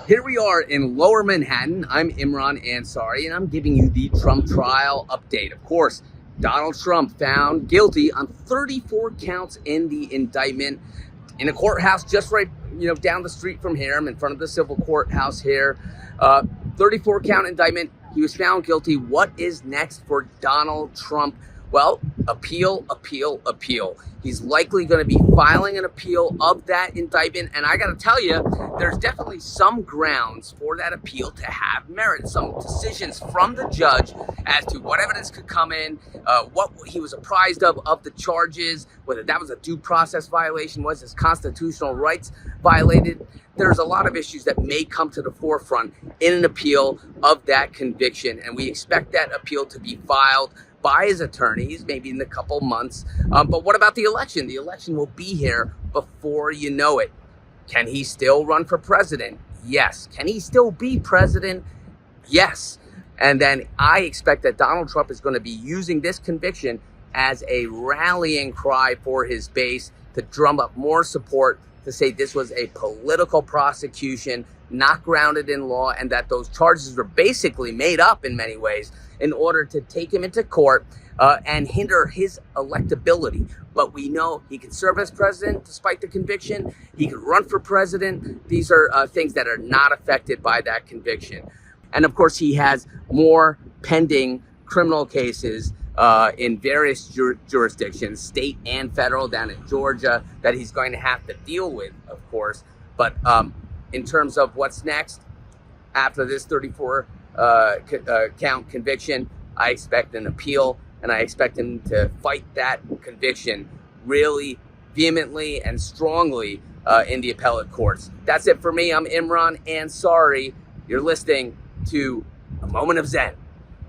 Here we are in Lower Manhattan. I'm Imran Ansari, and I'm giving you the Trump trial update. Of course, Donald Trump found guilty on 34 counts in the indictment in a courthouse just right, down the street from here. I'm in front of the civil courthouse here. 34 count indictment. He was found guilty. What is next for Donald Trump? Well, appeal. He's likely going to be filing an appeal of that indictment. And I got to tell you, there's definitely some grounds for that appeal to have merit. Some decisions from the judge as to what evidence could come in, what he was apprised of the charges, whether that was a due process violation, was his constitutional rights violated. There's a lot of issues that may come to the forefront in an appeal of that conviction. And we expect that appeal to be filed by his attorneys, maybe in a couple months. But what about the election? The election will be here before you know it. Can he still run for president? Yes. Can he still be president? Yes. And then I expect that Donald Trump is going to be using this conviction as a rallying cry for his base to drum up more support, to say this was a political prosecution, not grounded in law, and that those charges were basically made up in many ways in order to take him into court and hinder his electability. But we know he can serve as president despite the conviction. He can run for president. These are things that are not affected by that conviction. And of course, he has more pending criminal cases in various jurisdictions, state and federal, down in Georgia, that he's going to have to deal with, of course. But in terms of what's next after this 34 count conviction, I expect an appeal, and I expect him to fight that conviction really vehemently and strongly in the appellate courts. That's it for me. I'm Imran Ansari. You're listening to A Moment of Zen.